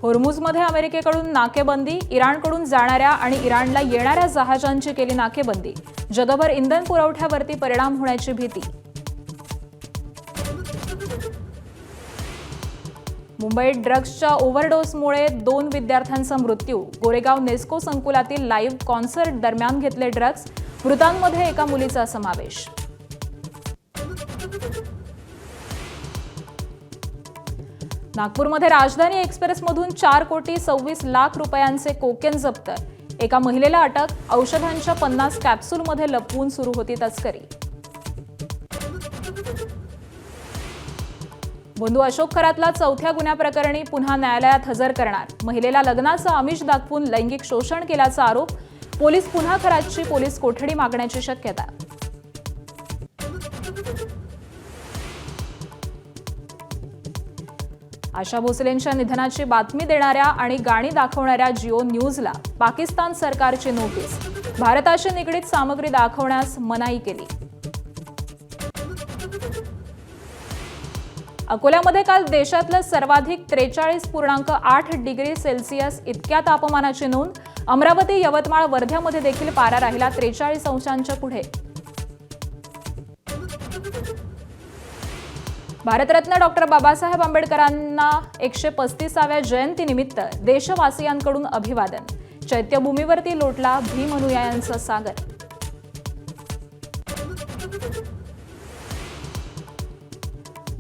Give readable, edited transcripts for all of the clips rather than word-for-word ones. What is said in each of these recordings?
होर्मुझमध्ये अमेरिकेकडून नाकेबंदी, इराणकडून जाणाऱ्या आणि इराणला येणाऱ्या जहाजांची केली नाकेबंदी. जगभर इंधन पुरवठ्यावरती परिणाम होण्याची भीती. मुंबईत ड्रग्सच्या ओव्हरडोसमुळे 2 विद्यार्थ्यांचा मृत्यू. गोरेगाव नेस्को संकुलातील लाईव्ह कॉन्सर्ट दरम्यान घेतले ड्रग्स. मृतांमध्ये एका मुलीचा समावेश. नागपूरमध्ये राजधानी एक्सप्रेसमधून 4,26 लाख रुपयांचे कोकेन जप्त. एका महिलेला अटक. औषधांच्या 50 कॅप्सूलमध्ये लपवून सुरू होती तस्करी. बंधू अशोक खरातला 4थ्या गुन्ह्याप्रकरणी पुन्हा न्यायालयात हजर करणार. महिलेला लग्नाचं आमिष दाखवून लैंगिक शोषण केल्याचा आरोप. पोलीस पुन्हा खरातची पोलीस कोठडी मागण्याची शक्यता. आशा भोसलेंच्या निधनाची बातमी देणाऱ्या आणि गाणी दाखवणाऱ्या जिओ न्यूजला पाकिस्तान सरकारची नोटीस. भारताशी निगडीत सामग्री दाखवण्यास मनाई केली. अकोल्यामध्ये काल देशातलं सर्वाधिक 43.8 डिग्री सेल्सिअस इतक्या तापमानाची नोंद. अमरावती, यवतमाळ, वर्ध्यामध्ये देखील पारा राहिला 43 अंशांच्या पुढे. भारतरत्न डॉक्टर बाबासाहेब आंबेडकरांना 135व्या जयंतीनिमित्त देशवासियांकडून अभिवादन. चैत्यभूमीवरती लोटला भीम अनुयायांचा सागर.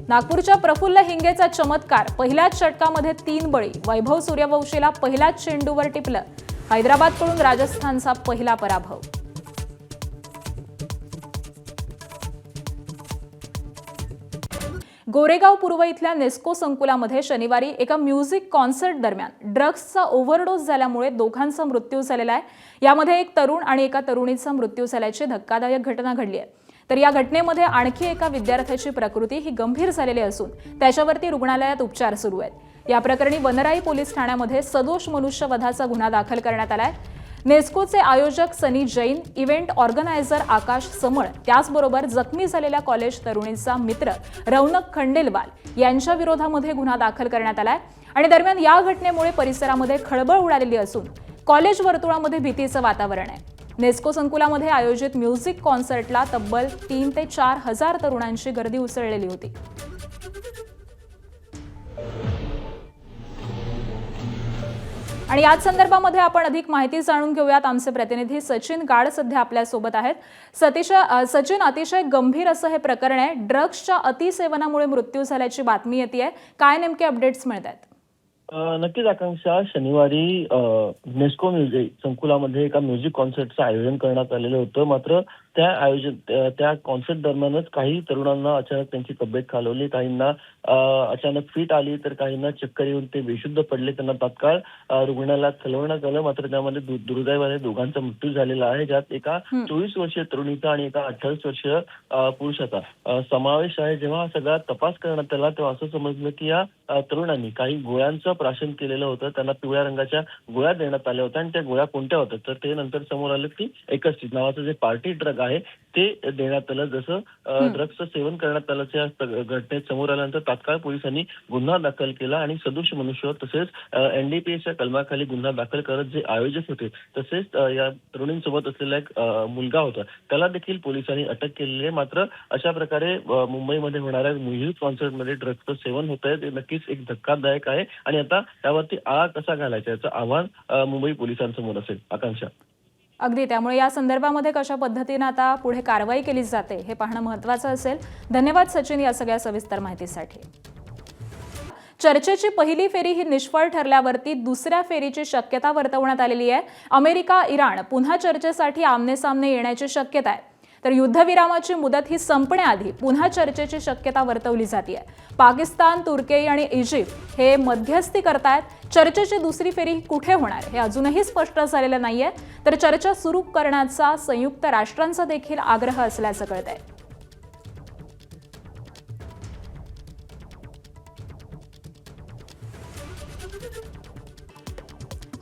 नागपूरच्या प्रफुल्ल हिंगेचा चमत्कार. पहिल्याच षटकामध्ये 3 बळी. वैभव सूर्यवंशीला पहिल्याच चेंडूवर टिपलं. हैदराबादकडून राजस्थानचा पहिला पराभव. गोरेगाव पूर्व इथल्या नेस्को संकुलामध्ये शनिवारी एका म्युझिक कॉन्सर्ट दरम्यान ड्रग्सचा ओव्हरडोस झाल्यामुळे दोघांचा मृत्यू झालेला आहे. यामध्ये एक तरुण आणि एका तरुणीचा मृत्यू झाल्याची धक्कादायक घटना घडली आहे. तर या घटनेमध्ये आणखी एका विद्यार्थ्याची प्रकृती ही गंभीर झालेली असून त्याच्यावरती रुग्णालयात उपचार सुरू आहेत. या प्रकरणी वनराई पोलीस ठाण्यामध्ये सदोष मनुष्यवधाचा गुन्हा दाखल करण्यात आलाय. नेस्कोचे आयोजक सनी जैन, इव्हेंट ऑर्गनायझर आकाश समळ, त्याचबरोबर जखमी झालेल्या कॉलेज तरुणीचा मित्र रौनक खंडेलवाल यांच्या विरोधामध्ये गुन्हा दाखल करण्यात आलाय. आणि दरम्यान या घटनेमुळे परिसरामध्ये खळबळ उडालेली असून कॉलेज वर्तुळामध्ये भीतीचं वातावरण आहे. नेस्को संकुलामध्ये आयोजित म्युझिक कॉन्सर्टला तब्बल 3,000 ते 4,000 तरुणांची गर्दी उसळलेली होती. आणि याच संदर्भामध्ये आपण अधिक माहिती जाणून घेऊयात. आमचे प्रतिनिधी सचिन गाड सध्या आपल्या सोबत आहेत. सचिन, अतिशय गंभीर असं हे प्रकरण आहे. ड्रग्सच्या अतिसेवनामुळे मृत्यू झाल्याची बातमी येते. काय नेमके अपडेट्स मिळत आहेत? नक्कीच आकांक्षा, शनिवारी नेस्को म्युझिक संकुलामध्ये एका म्युझिक कॉन्सर्टचं आयोजन करण्यात आलेलं होतं. मात्र त्या कॉन्सर्ट दरम्यानच काही तरुणांना अचानक त्यांची तब्येत खालवली. काहींना अचानक फिट आली, तर काहींना चक्कर येऊन ते बेशुद्ध पडले. त्यांना तात्काळ रुग्णालयात हलवण्यात आलं. मात्र त्यामध्ये दुर्दैवाने दोघांचा मृत्यू झालेला आहे, ज्यात एका 24 वर्षीय तरुणीचा आणि एका 28 वर्षीय पुरुषाचा समावेश आहे. जेव्हा हा सगळा तपास करण्यात आला तेव्हा असं समजलं की या तरुणांनी काही गोळ्यांचं प्राशन केलेलं होतं. त्यांना पिवळ्या रंगाच्या गोळ्या देण्यात आल्या होत्या आणि त्या गोळ्या कोणत्या होत्या तर ते नंतर समोर आलं की एकस्टिज नावाचं जे पार्टी ड्रग आहे ते देण्यात आलं. जसं ड्रग्सचं सेवन करण्यात आल्याच्या घटनेत समोर आल्यानंतर तात्काळ पोलिसांनी गुन्हा दाखल केला आणि सदोष मनुष्य तसेच NDPSच्या कलमाखाली गुन्हा दाखल करत जे आयोजक होते तसेच या तरुणींसोबत असलेला एक मुलगा होता त्याला देखील पोलिसांनी अटक केलेली आहे. मात्र अशा प्रकारे मुंबईमध्ये होणाऱ्या म्युझिक कॉन्सर्टमध्ये ड्रग्सचं सेवन होत आहे ते नक्कीच एक धक्कादायक आहे आणि आता त्यावरती आळा कसा घालायचा याचं आव्हान मुंबई पोलिसांसमोर असेल. आकांक्षा, अगदी. त्यामुळे या संदर्भामध्ये कशा पद्धतीने आता पुढे कारवाई केली जाते हे पाहणं महत्त्वाचं असेल. धन्यवाद सचिन या सगळ्या सविस्तर माहितीसाठी. चर्चेची पहिली फेरी ही निष्फळ ठरल्यावरती दुसऱ्या फेरीची शक्यता वर्तवण्यात आलेली आहे. अमेरिका, इराण पुन्हा चर्चेसाठी आमनेसामने येण्याची शक्यता आहे. तर युद्धविरामाची मुदत ही संपण्याआधी पुन्हा चर्चेची शक्यता वर्तवली जाते. पाकिस्तान, तुर्की आणि इजिप्त हे मध्यस्थी करतायत. चर्चेची दुसरी फेरी कुठे होणार हे अजूनही स्पष्ट झालेलं नाहीये. तर चर्चा सुरू करण्याचा संयुक्त राष्ट्रांचा देखील आग्रह असल्याचं कळतंय.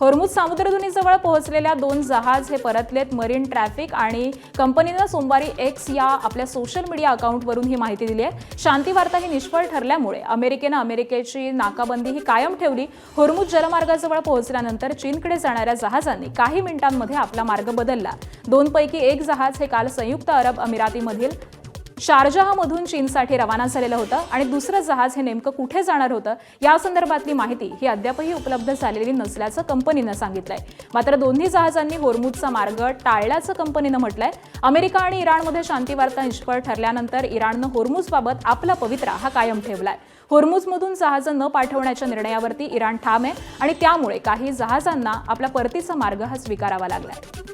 होर्मुझ सामुद्रधुनीजवळ पोहोचलेल्या 2 जहाज हे परतलेत. मरीन ट्रॅफिक आणि कंपनीनं सोमवारी एक्स या आपल्या सोशल मीडिया अकाउंटवरून ही माहिती दिली आहे. शांती वार्ता ही निष्फळ ठरल्यामुळे अमेरिकेची नाकाबंदी ही कायम ठेवली. होर्मुझ जलमार्गाजवळ पोहोचल्यानंतर चीनकडे जाणाऱ्या जहाजांनी काही मिनिटांमध्ये आपला मार्ग बदलला. 2 पैकी एक जहाज हे काल संयुक्त अरब अमिरातीमधील शारजाहमधून चीनसाठी रवाना झालेलं होतं आणि दुसरं जहाज हे नेमकं कुठे जाणार होतं या संदर्भातली माहिती ही अद्यापही उपलब्ध झालेली नसल्याचं कंपनीनं सांगितलंय. मात्र दोन्ही जहाजांनी होर्मुझचा मार्ग टाळल्याचं कंपनीनं म्हटलंय. अमेरिका आणि इराणमध्ये शांती वार्ता निष्फळ ठरल्यानंतर इराणनं होर्मुझबाबत आपला पवित्रा हा कायम ठेवलाय. होर्मुझमधून जहाजं न पाठवण्याच्या निर्णयावरती इराण ठाम आहे आणि त्यामुळे काही जहाजांना आपला परतीचा मार्ग हा स्वीकारावा लागलाय.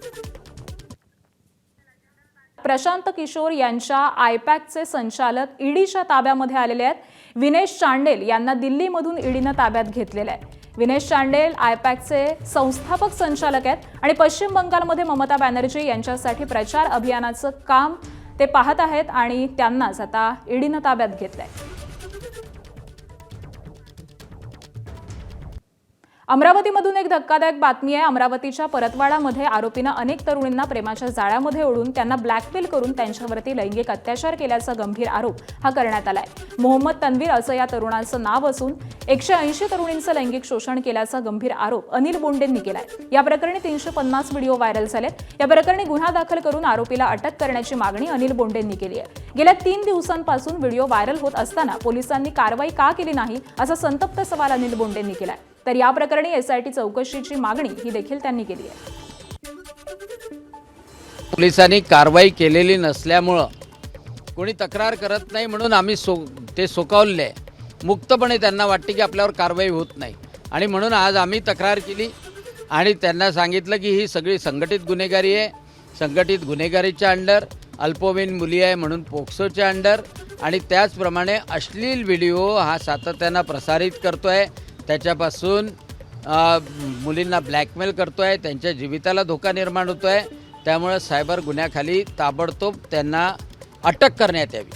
प्रशांत किशोर यांच्या आयपॅकचे संचालक ईडीच्या ताब्यामध्ये आलेले आहेत. विनेश चांडेल यांना दिल्लीमधून ईडीनं ताब्यात घेतलेलं आहे. विनेश चांडेल आयपॅकचे संस्थापक संचालक आहेत आणि पश्चिम बंगालमध्ये ममता बॅनर्जी यांच्यासाठी प्रचार अभियानाचं काम ते पाहत आहेत आणि त्यांनाच आता ईडीनं ताब्यात घेतलंय. अमरावतीमधून एक धक्कादायक बातमी आहे. अमरावतीच्या परतवाडामध्ये आरोपीनं अनेक तरुणींना प्रेमाच्या जाळ्यामध्ये ओढून त्यांना ब्लॅकमेल करून त्यांच्यावरती लैंगिक अत्याचार केल्याचा गंभीर आरोप हा करण्यात आलाय. मोहम्मद तन्वीर असं या तरुणाचं नाव असून 180 तरुणींचं लैंगिक शोषण केल्याचा गंभीर आरोप अनिल बोंडेंनी केलाय. या प्रकरणी 350 व्हिडिओ व्हायरल झालेत. या प्रकरणी गुन्हा दाखल करून आरोपीला अटक करण्याची मागणी अनिल बोंडेंनी केली आहे. गेल्या 3 दिवसांपासून व्हिडिओ व्हायरल होत असताना पोलिसांनी कारवाई का केली नाही असा संतप्त सवाल अनिल बोंडेंनी केलाय. तर या प्रकरणी एसआयटी चौकशीची मागणी ही देखील त्यांनी केली आहे. पोलिसांनी कारवाई केलेली नसल्यामुळं कोणी तक्रार करत नाही म्हणून आम्ही ते सोकावले. मुक्तपणे त्यांना वाटते की आपल्यावर कारवाई होत नाही आणि म्हणून आज आम्ही तक्रार केली आणि त्यांना सांगितलं की ही सगळी संघटित गुन्हेगारी आहे. संघटित गुन्हेगारीच्या अंडर अल्पवयीन मुली आहे म्हणून पोक्सोच्या अंडर आणि त्याचप्रमाणे अश्लील व्हिडिओ हा सातत्यानं प्रसारित करतो आहे. त्याच्यापासून मुलींना ब्लॅकमेल करतो आहे. त्यांच्या जीविताला धोका निर्माण होतो आहे. त्यामुळे सायबर गुन्ह्याखाली ताबडतोब त्यांना अटक करण्यात यावी.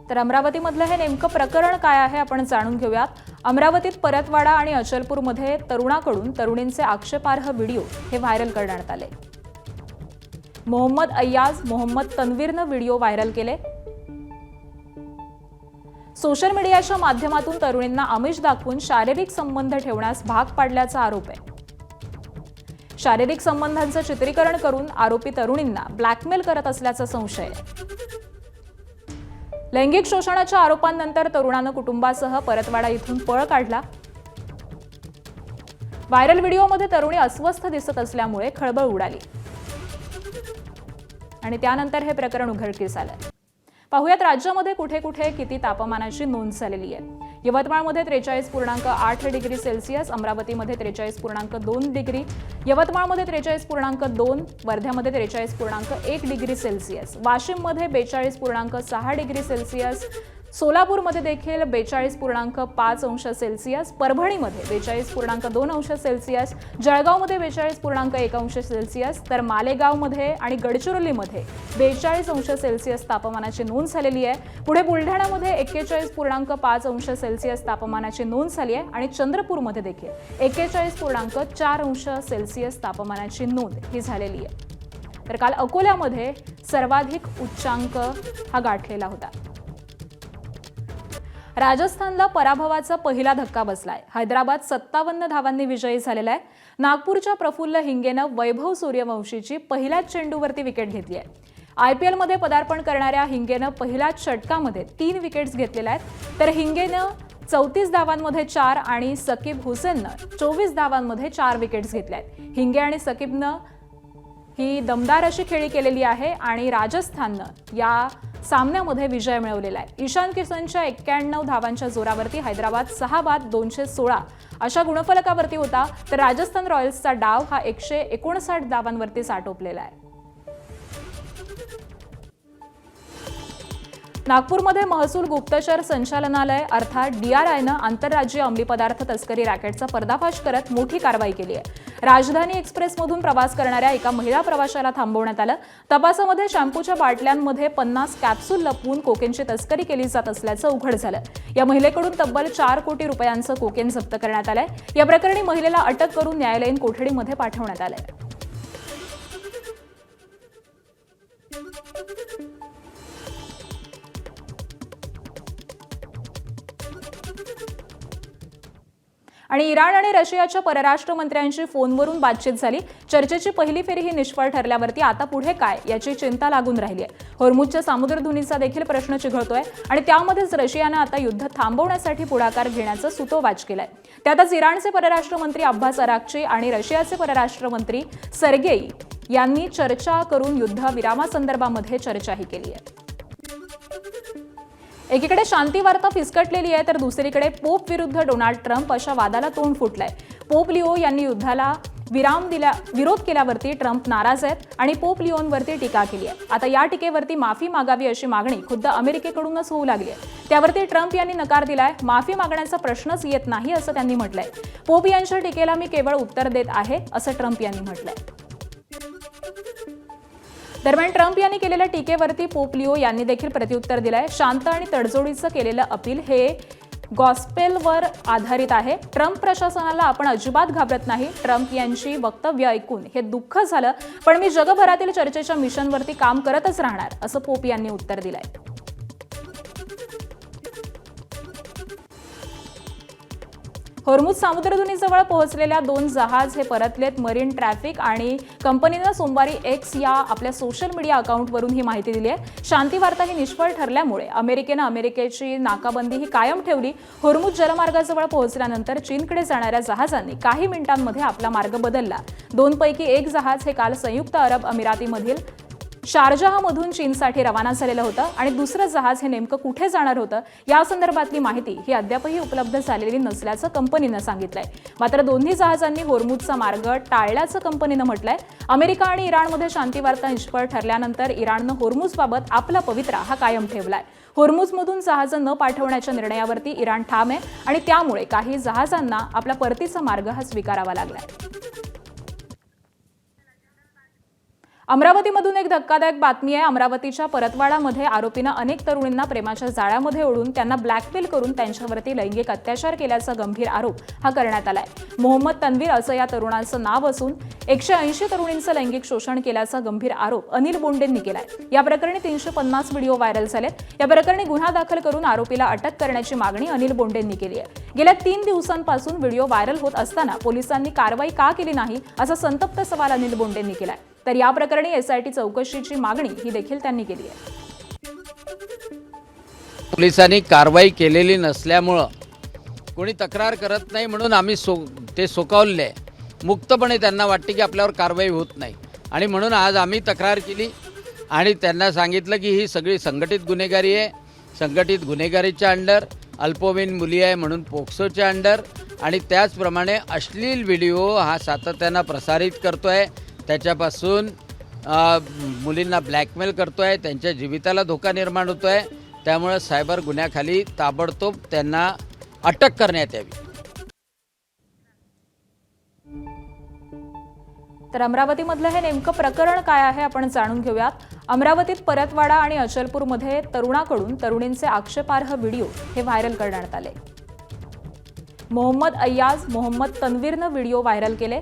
तर अमरावतीमधलं हे नेमकं प्रकरण काय आहे आपण जाणून घेऊयात. अमरावतीत परतवाडा आणि अचलपूरमध्ये तरुणाकडून तरुणींचे आक्षेपार्ह व्हिडिओ हे व्हायरल करण्यात आले. मोहम्मद अय्याज मोहम्मद तन्वीरनं व्हिडिओ व्हायरल केले. सोशल मीडियाच्या माध्यमातून तरुणींना आमिष दाखवून शारीरिक संबंध ठेवण्यास भाग पाडल्याचा आरोप आहे. शारीरिक संबंधांचं चित्रीकरण करून आरोपी तरुणींना ब्लॅकमेल करत असल्याचा संशय आहे. लैंगिक शोषणाच्या आरोपांनंतर तरुणानं कुटुंबासह परतवाडा इथून पळ काढला. व्हायरल व्हिडिओमध्ये तरुणी अस्वस्थ दिसत असल्यामुळे खळबळ उडाली आणि त्यानंतर हे प्रकरण उघडकीस आलं. पाहुयात राज्यामध्ये कुठे कुठे किती तापमानाची नोंद झालेली आहे. यवतमाळमध्ये 43.8 डिग्री सेल्सिअस, अमरावतीमध्ये 43.2 डिग्री, यवतमाळमध्ये 43.2, वर्ध्यामध्ये 43.1 डिग्री सेल्सिअस, वाशिममध्ये 42.6 डिग्री सेल्सिअस, सोलापूरमध्ये देखील 42.5 अंश सेल्सिअस, परभणीमध्ये 42.2 अंश सेल्सिअस, जळगावमध्ये 42.1 अंश सेल्सिअस, तर मालेगावमध्ये आणि गडचिरोलीमध्ये 42 अंश सेल्सिअस तापमानाची नोंद झालेली आहे. पुढे बुलढाणामध्ये 41.5 अंश सेल्सिअस तापमानाची नोंद झाली आहे आणि चंद्रपूरमध्ये देखील 41.4 अंश सेल्सिअस तापमानाची नोंद ही झालेली आहे. तर काल अकोल्यामध्ये सर्वाधिक उच्चांक हा गाठलेला होता. राजस्थानला पराभवाचा पहिला धक्का बसलाय. हैदराबाद 57 धावांनी विजयी झालेला आहे. नागपूरच्या प्रफुल्ल हिंगेनं वैभव सूर्यवंशीची पहिल्याच चेंडूवरती विकेट घेतली आहे. आयपीएलमध्ये पदार्पण करणाऱ्या हिंगेनं पहिल्याच षटकामध्ये 3 विकेट्स घेतलेल्या आहेत. तर हिंगेनं 34 धावांमध्ये 4 आणि सकीब हुसेननं 24 धावांमध्ये 4 विकेट्स घेतल्या आहेत. हिंगे आणि सकीबनं ही दमदार अशी खेळी केलेली आहे आणि राजस्थाननं या सामन्यामध्ये विजय मिळवलेला आहे. ईशान किशनच्या 91 धावांच्या जोरावरती हैदराबाद 6 बाद 216 अशा गुणफलकावरती होता. तर राजस्थान रॉयल्सचा डाव हा 159 धावांवरती आटोपलेला आहे. नागपूरमध्ये महसूल गुप्तचर संचालनालय अर्थात DRIनं आंतरराज्यीय अंमली पदार्थ तस्करी रॅकेटचा पर्दाफाश करत मोठी कारवाई केली आहे. राजधानी एक्सप्रेसमधून प्रवास करणाऱ्या एका महिला प्रवाशाला थांबवण्यात आलं। तपासामध्ये शॅम्पूच्या बाटल्यांमध्ये 50 कॅप्सूल लपवून कोकेनची तस्करी केली जात असल्याचं उघड झालं। या महिलेकडून तब्बल 4 कोटी रुपयांचं कोकेन जप्त करण्यात आलंय। या प्रकरणी महिलेला अटक करून न्यायालयीन कोठडीमध्ये पाठवण्यात आलंय। आणि इराण आणि रशियाच्या परराष्ट्र मंत्र्यांशी फोनवरून बातचीत झाली। चर्चेची पहिली फेरी ही निष्फळ ठरल्यावरती आता पुढे काय याची चिंता लागून राहिली आहे। होर्मुझच्या सामुद्रधुनीचा देखील प्रश्न चिघळतोय आणि त्यामध्येच रशियानं आता युद्ध थांबवण्यासाठी पुढाकार घेण्याचं सुतोवाच केलंय। त्यातच इराणचे परराष्ट्र मंत्री अब्बास अराक्ची आणि रशियाचे परराष्ट्र मंत्री सर्गेई यांनी चर्चा करून युद्ध विरामासंदर्भामध्ये चर्चाही केली आहे। एकीकडे शांती वार्ता फिसकटलेली आहे तर दुसरीकडे पोप विरुद्ध डोनाल्ड ट्रम्प अशा वादाला तोंड फुटलंय। पोप लिओ यांनी युद्धाला विरोध केल्यावरती ट्रम्प नाराज आहेत आणि पोप लिओनवरती टीका केली आहे। आता या टीकेवरती माफी मागावी अशी मागणी खुद्द अमेरिकेकडूनच होऊ लागली आहे। त्यावरती ट्रम्प यांनी नकार दिलाय। माफी मागण्याचा प्रश्नच येत नाही असं त्यांनी म्हटलंय। पोप यांच्या टीकेला मी केवळ उत्तर देत आहे असं ट्रम्प यांनी म्हटलंय। दरम्यान ट्रम्प यांनी केलेल्या टीकेवरती पोप लिओ यांनी देखील प्रत्युत्तर दिलंय। शांत आणि तडजोडीचं केलेलं अपील हे गॉस्पेलवर आधारित आहे। ट्रम्प प्रशासनाला आपण अजिबात घाबरत नाही। ट्रम्प यांची वक्तव्य ऐकून हे दुःख झालं, पण मी जगभरातील चर्चेच्या मिशनवरती काम करतच राहणार असं पोप यांनी उत्तर दिलंय। होर्मुझ सामुद्रधुनीजवळ पोहोचलेल्या 2 जहाज हे परतलेत। मरीन ट्रॅफिक आणि कंपनीनं सोमवारी एक्स या आपल्या सोशल मीडिया अकाउंटवरून ही माहिती दिली आहे। शांती वार्ता ही निष्फळ ठरल्यामुळे अमेरिकेची नाकाबंदी ही कायम ठेवली। होर्मुझ जलमार्गाजवळ पोहोचल्यानंतर चीनकडे जाणाऱ्या जहाजांनी काही मिनिटांमध्ये आपला मार्ग बदलला। 2 पैकी एक जहाज हे काल संयुक्त अरब अमिरातीमधील शारजाहमधून चीनसाठी रवाना झालेलं होतं आणि दुसरं जहाज हे नेमकं कुठे जाणार होतं या संदर्भातली माहिती ही अद्यापही उपलब्ध झालेली नसल्याचं कंपनीनं सांगितलंय। मात्र दोन्ही जहाजांनी होर्मुझचा मार्ग टाळल्याचं कंपनीनं म्हटलंय। अमेरिका आणि इराणमध्ये शांती वार्ता निष्फळ ठरल्यानंतर इराणनं होर्मुझबाबत आपला पवित्रा हा कायम ठेवलाय। होर्मुझमधून जहाजं न पाठवण्याच्या निर्णयावरती इराण ठाम आहे आणि त्यामुळे काही जहाजांना आपला परतीचा मार्ग हा स्वीकारावा लागलाय। अमरावतीमधून एक धक्कादायक बातमी आहे। अमरावतीच्या परतवाडामध्ये आरोपीनं अनेक तरुणींना प्रेमाच्या जाळ्यामध्ये ओढून त्यांना ब्लॅकमेल करून त्यांच्यावरती लैंगिक अत्याचार केल्याचा गंभीर आरोप हा करण्यात आलाय। मोहम्मद तन्वीर असं या तरुणाचं नाव असून 180 तरुणींचं लैंगिक शोषण केल्याचा गंभीर आरोप अनिल बोंडेंनी केलाय। या प्रकरणी 350 व्हिडिओ व्हायरल झालेत। या प्रकरणी गुन्हा दाखल करून आरोपीला अटक करण्याची मागणी अनिल बोंडेंनी केली आहे। गेल्या 3 दिवसांपासून व्हिडिओ व्हायरल होत असताना पोलिसांनी कारवाई का केली नाही असा संतप्त सवाल अनिल बोंडेंनी केलाय। तर या प्रकरणी एसआयटी चौकशीची मागणी ही देखील त्यांनी केली आहे। पोलिसांनी कारवाई केलेली नसल्यामुळं कोणी तक्रार करत नाही म्हणून आम्ही ते सोकावले। मुक्तपणे त्यांना वाटते की आपल्यावर कारवाई होत नाही आणि म्हणून आज आम्ही तक्रार केली आणि त्यांना सांगितलं की ही सगळी संघटित गुन्हेगारी आहे। संघटित गुन्हेगारीच्या अंडर अल्पवयीन मुली आहे म्हणून पोक्सोच्या अंडर आणि त्याचप्रमाणे अश्लील व्हिडिओ हा सातत्यानं प्रसारित करतोय। त्याच्यापासून मुलींना ब्लॅकमेल करतोय, त्यांच्या जीविताला धोका निर्माण होतोय। त्यामुळे सायबर गुन्ह्याखाली ताबडतोब त्यांना अटक करण्यात यावी। तर अमरावतीमधलं हे नेमकं प्रकरण काय आहे आपण जाणून घेऊयात। अमरावतीत परतवाडा आणि अचलपूरमध्ये तरुणाकडून तरुणींचे आक्षेपार्ह व्हिडिओ हे व्हायरल करण्यात आले। मोहम्मद तन्वीरनं व्हिडिओ व्हायरल केले।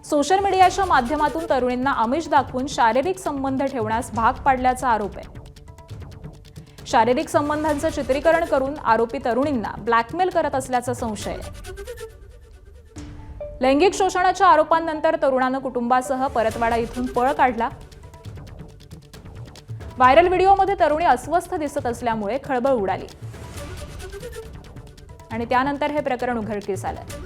सोशल मीडियाच्या माध्यमातून तरुणींना आमिष दाखवून शारीरिक संबंध ठेवण्यास भाग पाडल्याचा आरोप आहे। शारीरिक संबंधांचं चित्रीकरण करून आरोपी तरुणींना ब्लॅकमेल करत असल्याचा संशय आहे। लैंगिक शोषणाच्या आरोपांनंतर तरुणानं कुटुंबासह परतवाडा इथून पळ काढला। व्हायरल व्हिडिओमध्ये तरुणी अस्वस्थ दिसत असल्यामुळे खळबळ उडाली आणि त्यानंतर हे प्रकरण उघडकीस आलं।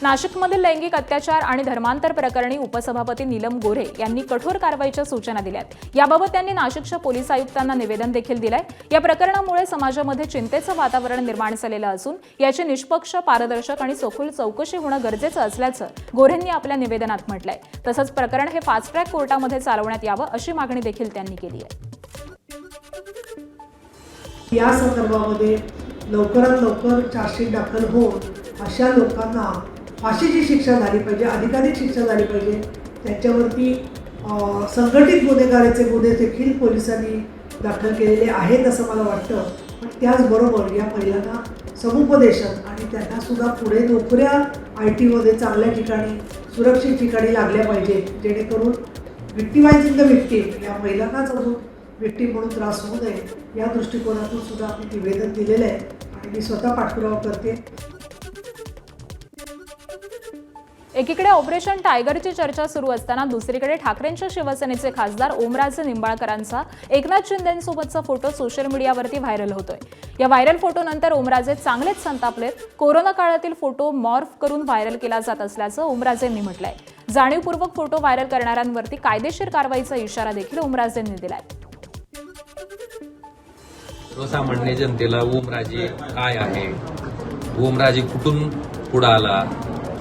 नाशिकमधील लैंगिक अत्याचार आणि धर्मांतर प्रकरणी उपसभापती नीलम गोऱ्हे यांनी कठोर कारवाईच्या सूचना दिल्यात। याबाबत त्यांनी नाशिकच्या पोलीस आयुक्तांना निवेदन देखील दिलंय। या प्रकरणामुळे समाजामध्ये चिंतेचं वातावरण निर्माण झालेलं असून याची निष्पक्ष, पारदर्शक आणि सखोल चौकशी होणं गरजेचं असल्याचं गोऱ्हेंनी आपल्या निवेदनात म्हटलंय। तसंच प्रकरण हे फास्ट ट्रॅक कोर्टामध्ये चालवण्यात यावं अशी मागणी देखील त्यांनी केली आहे। या संदर्भामध्ये लवकरात लवकर चार्जशीट दाखल होऊन अशा लोकांना फाशीची शिक्षा झाली पाहिजे, अधिकाधिक शिक्षा झाली पाहिजे. त्यांच्यावरती संघटित गुन्हेगारीचे गुन्हे देखील पोलिसांनी दाखल केलेले आहेत असं मला वाटतं. पण त्याचबरोबर या महिलांना समुपदेशन आणि त्यांनासुद्धा पुढे नोकऱ्या IT मध्ये चांगल्या ठिकाणी सुरक्षित ठिकाणी लागल्या पाहिजेत, जेणेकरून विक्टिमायझिंग द विक्टीम या महिलांनाच अजून विक्टीम म्हणून त्रास होऊ नये या दृष्टिकोनातून सुद्धा आम्ही निवेदन दिलेलं आहे आणि मी स्वतः पाठपुरावा करते. एकीकडे ऑपरेशन टायगरची चर्चा सुरू असताना दुसरीकडे ठाकरेंच्या शिवसेनेचे खासदार ओमराजे निंबाळकरांचा एकनाथ शिंदेंसोबतचा फोटो सोशल मीडियावरती व्हायरल होतोय. या व्हायरल फोटोनंतर ओमराजे चांगलेच संतापलेत. कोरोना काळातील फोटो मॉर्फ करून व्हायरल केला जात असल्याचं ओमराजेंनी म्हटलंय. जाणीवपूर्वक फोटो व्हायरल करणाऱ्यांवरती कायदेशीर कारवाईचा इशारा देखील ओमराजेंनी दिलाय. सर्वसामान्य जनतेला ओमराजे काय आहे, ओमराजे कुठून पुढे आला,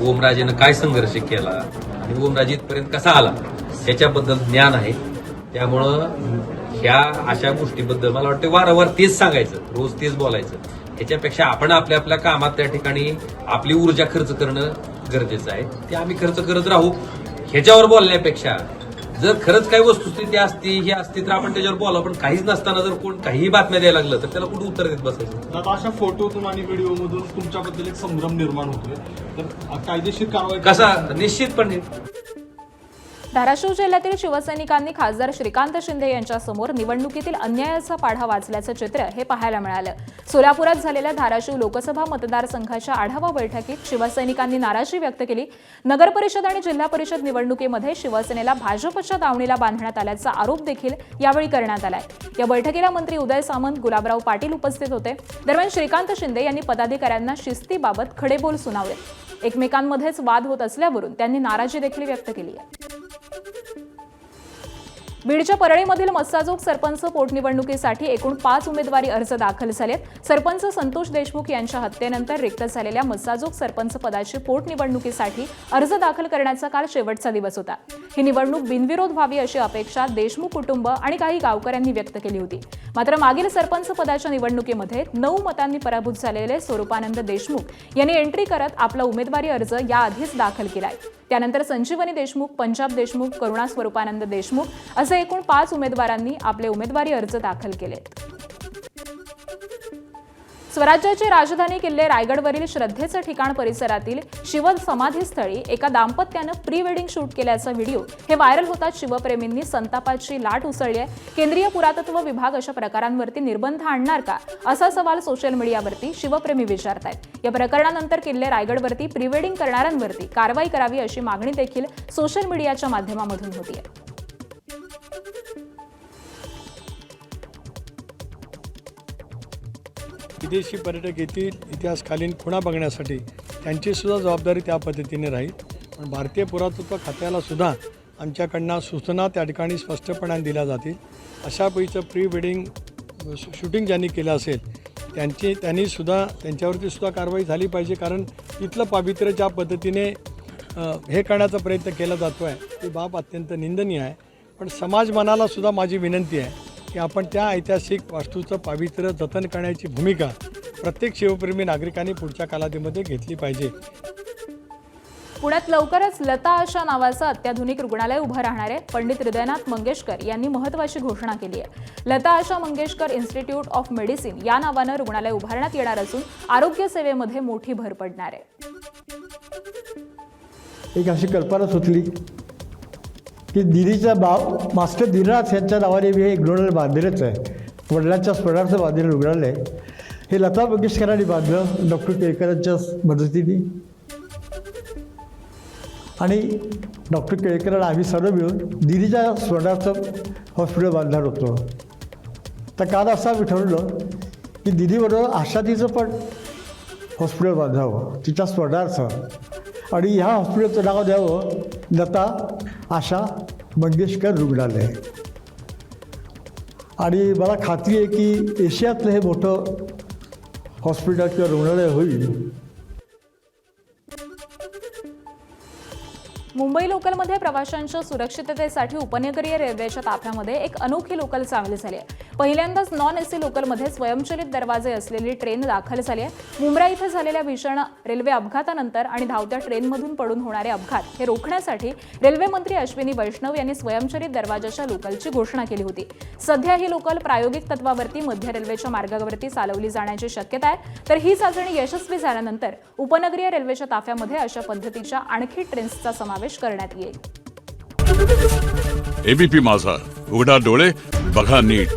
ओमराजेनं काय संघर्ष केला आणि ओमराजे इथपर्यंत कसा आला याच्याबद्दल ज्ञान आहे. त्यामुळं ह्या अशा गोष्टीबद्दल मला वाटतं वारंवार तेच सांगायचं, रोज तेच बोलायचं. ह्याच्यापेक्षा आपण आपल्या आपल्या कामात त्या ठिकाणी आपली ऊर्जा खर्च करणं गरजेचं आहे. ते आम्ही खर्च करत राहू. ह्याच्यावर बोलण्यापेक्षा जर खरंच काही वस्तुस्थिती असती ही असती तर आपण त्याच्यावर बोला. पण काहीच नसताना जर कोण काहीही बातम्या द्यायला लागलं तर त्याला कुठे उत्तर देत बसायचं. दादा, अशा फोटोतून आणि व्हिडिओमधून तुमच्याबद्दल एक संभ्रम निर्माण होतोय, तर कायदेशीर कारवाई कसा निश्चितपणे. धाराशिव जिल्ह्यातील शिवसैनिकांनी खासदार श्रीकांत शिंदे यांच्यासमोर निवडणुकीतील अन्यायाचा पाढा वाचल्याचं चित्र हे पाहायला मिळालं. सोलापुरात झालेल्या धाराशिव लोकसभा मतदारसंघाच्या आढावा बैठकीत शिवसैनिकांनी नाराजी व्यक्त केली. नगर परिषद आणि जिल्हा परिषद निवडणुकीमध्ये शिवसेनेला भाजपच्या दावणीला बांधण्यात आल्याचा आरोप देखील यावेळी करण्यात आलाय. या बैठकीला मंत्री उदय सामंत, गुलाबराव पाटील उपस्थित होते. दरम्यान श्रीकांत शिंदे यांनी पदाधिकाऱ्यांना शिस्तीबाबत खडेबोल सुनावले. एकमेकांमध्येच वाद होत असल्यावरून त्यांनी नाराजी देखील व्यक्त केली आहे. बीडच्या परळीमधील मस्साजोग सरपंच पोटनिवडणुकीसाठी एकूण 5 उमेदवारी अर्ज दाखल झालेत. सरपंच संतोष देशमुख यांच्या हत्येनंतर रिक्त झालेल्या मस्साजोग सरपंच पदाची पोटनिवडणुकीसाठी अर्ज दाखल करण्याचा काल शेवटचा दिवस होता. ही निवडणूक बिनविरोध व्हावी अशी अपेक्षा देशमुख कुटुंब आणि काही गावकऱ्यांनी व्यक्त केली होती. मात्र मागील सरपंच पदाच्या निवडणुकीमध्ये 9 मतांनी पराभूत झालेले स्वरूपानंद देशमुख यांनी एंट्री करत आपला उमेदवारी अर्ज याआधीच दाखल केलाय. त्यानंतर संजीवनी देशमुख, पंजाब देशमुख, करुणा स्वरूपानंद देशमुख असे एकूण 5 उमेदवारांनी आपले उमेदवारी अर्ज दाखल केलेत. स्वराज्याची राजधानी किल्ले रायगडवरील श्रद्धेचं ठिकाण परिसरातील शिव समाधीस्थळी एका दाम्पत्यानं प्री वेडिंग शूट केल्याचा व्हिडिओ हे व्हायरल होताच शिवप्रेमींनी संतापाची लाट उसळली आहे. केंद्रीय पुरातत्व विभाग अशा प्रकारांवरती निर्बंध आणणार का असा सवाल सोशल मीडियावरती शिवप्रेमी विचारतायत. या प्रकरणानंतर किल्ले रायगडवरती प्री वेडिंग करणाऱ्यांवरती कारवाई करावी अशी मागणी देखील सोशल मीडियाच्या माध्यमामधून होतीये. विदेशी पर्यटक येथील इतिहासकालीन खुणा बघण्यासाठी त्यांची सुद्धा जबाबदारी त्या पद्धतीने राहील. पण भारतीय पुरातत्व खात्याला सुद्धा आमच्याकडनं सूचना त्या ठिकाणी स्पष्टपणाने दिल्या जातील. अशा पैकीचं प्री वेडिंग शूटिंग ज्यांनी केलं असेल त्यांच्यावरती सुद्धा कारवाई झाली पाहिजे. कारण इथलं पावित्र्य ज्या पद्धतीने हे करण्याचा प्रयत्न केला जातो आहे ती बाब अत्यंत निंदनीय आहे. पण समाज मनाला सुद्धा माझी विनंती आहे की आपण त्या ऐतिहासिक वास्तूचं पावित्र्य जतन करण्याची भूमिका प्रत्येक शिवप्रेमी नागरिकांनी पुढच्या कालावधीमध्ये घेतली पाहिजे. पुण्यात लवकरच लता आशा नावाचं अत्याधुनिक रुग्णालय उभं राहणार आहे. पंडित हृदयनाथ मंगेशकर यांनी महत्त्वाची घोषणा केली आहे. लता आशा मंगेशकर इन्स्टिट्यूट ऑफ मेडिसिन या नावानं रुग्णालय उभारण्यात येणार असून आरोग्य सेवेमध्ये मोठी भर पडणार आहे. एक अशी कल्पना सुचली की दिल्लीचा मास्टर दिलनाथ यांच्या नावाने मी एक रुग्णालय बांधलेलंच आहे. वडिलांच्या स्मरणार्थ बांधलेलं रुग्णालय हे लता मंगेशकरांनी बांधलं डॉक्टर केळकरांच्या मदतीने. आणि डॉक्टर केळकर आम्ही सर्व मिळून दिल्लीच्या स्मरणार्थ हॉस्पिटल बांधणार होतो. तर काल असं आम्ही ठरवलं की दिल्लीबरोबर आशातीचं पण हॉस्पिटल बांधावं तिच्या स्मरणार्थ. आणि ह्या हॉस्पिटलचं नाव द्यावं लता आशा मंगेशकर रुग्णालय. आणि मला खात्री आहे की एशियातलं हे मोठं हॉस्पिटल किंवा रुग्णालय होईल. मुंबई मुंबई लोकलमध्ये प्रवाशांच्या सुरक्षिततेसाठी उपनगरीय रेल्वेच्या ताफ्यामध्ये एक अनोखी लोकल सामील झाली आहे. पहिल्यांदाच नॉन एसी लोकलमध्ये स्वयंचलित दरवाजे असलेली ट्रेन दाखल झाली आहे. मुंब्रा इथे झालेल्या भीषण रेल्वे अपघातानंतर आणि धावत्या ट्रेनमधून पडून होणारे अपघात हे रोखण्यासाठी रेल्वे मंत्री अश्विनी वैष्णव यांनी स्वयंचलित दरवाजाच्या लोकलची घोषणा केली होती. सध्या ही लोकल प्रायोगिक तत्वावरती मध्य रेल्वेच्या मार्गावरती चालवली जाण्याची शक्यता आहे. तर ही चाचणी यशस्वी झाल्यानंतर उपनगरीय रेल्वेच्या ताफ्यामध्ये अशा पद्धतीच्या आणखी ट्रेन्सचा समावेश करण्यात येईल. एबीपी माझा, उघडा डोळे बघा नीट.